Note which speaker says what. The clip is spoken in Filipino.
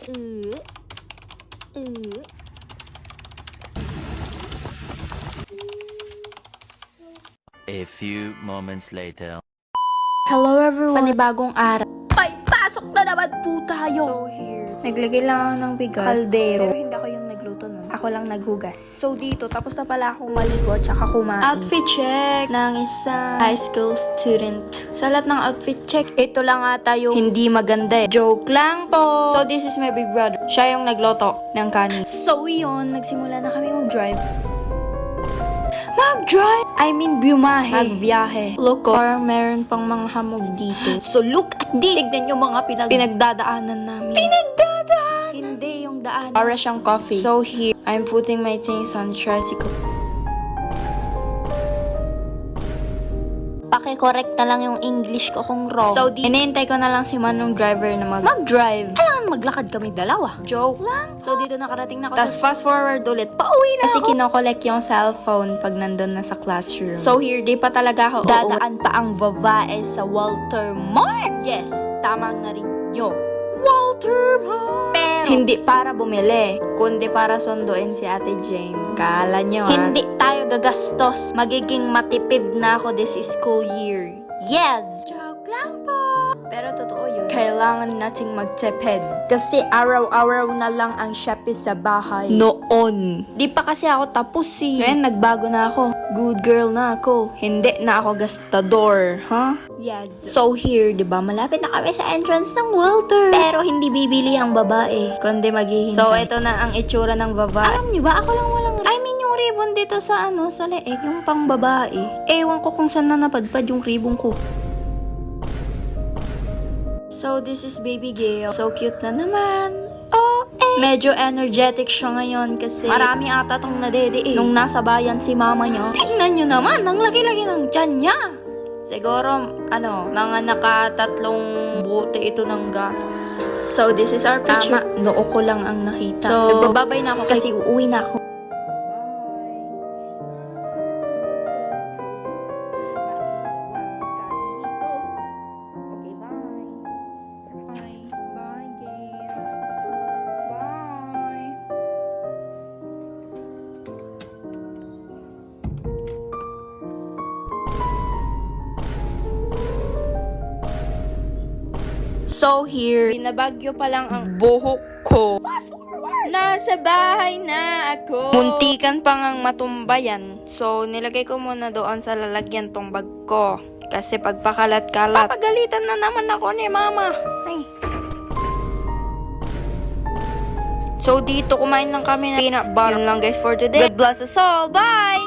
Speaker 1: A few moments later.
Speaker 2: Hello everyone! Panibagong araw. May pasok na naman po tayo! So here, naglagay lang ako ng bigas, kaldero. Pero hindi ako yung nagluto nun. Ako lang naghugas. So dito, tapos na pala akong maligo at saka kumain. Outfit check ng isang high school student. Sa lahat ng outfit check, ito lang ata yung hindi maganda eh. Joke lang po! So this is my big brother. Siya yung nagloto ng kanin. So yun, nagsimula na kami mag-drive. I mean, bumahe. Magbiyahe. Look, parang meron pang mga hamog dito. So, look at this. Tignan yung mga pinagdadaanan namin. Pinagdadaanan? Hindi yung daan. Para siyang coffee. So, here, I'm putting my things on tricycle. Paki-correct na lang yung English ko kung wrong. So, hinihintay ko na lang si Manong driver na mag-drive. Kailangan maglakad kami dalawa. Joke lang. So, dito nakarating na ako. Tapos, fast forward ulit. Pauwi na kasi ako. Kasi kinokolek yung cellphone pag nandun na sa classroom. So, here, di pa talaga ako. Dadaan pa ang babae sa Walter Mart. Yes, tamang narinig nyo. Walter Mart! Pero, hindi para bumili, kundi para sunduin si Ate Jane. Kala nyo, hindi tayo gagastos. Magiging matipid na ako this school year. Yes! Joke lang po! Pero totoo yun. Kailangan nating magtipid. Kasi araw-araw na lang ang Shopee sa bahay. Noon. Di pa kasi ako tapos eh. Ngayon nagbago na ako. Good girl na ako. Hindi na ako gastador. Huh? Yes. So here, di ba, malapit na kami sa entrance ng Walter. Pero hindi bibili ang babae. Kundi maghihintay. So ito na ang itsura ng babae. Alam niyo ba, ako lang walang yung ribbon dito sa sa leeg, yung pang babae. Ewan ko kung saan na napadpad yung ribbon ko. So, this is Baby Gail. So, cute na naman. Oh, eh. Medyo energetic siya ngayon kasi marami ata tong nadede. Nung nasa bayan si mama niya, tingnan nyo naman, ang laki-laki ng tiyan niya. Siguro, mga nakatatlong bote ito ng gatas. So, this is our picture. Noo ko lang ang nakita. So, nagbababay na ako kasi uuwi na ako. So here, binabagyo pa lang ang buhok ko. Fast forward! Nasa bahay na ako. Muntikan pa ngang matumbayan. So, nilagay ko muna doon sa lalagyan tong bag ko. Kasi pagpakalat-kalat, papagalitan na naman ako ni mama. Ay. So, dito kumain lang kami na peanut butter. Yun lang guys for today. God bless us all. Bye!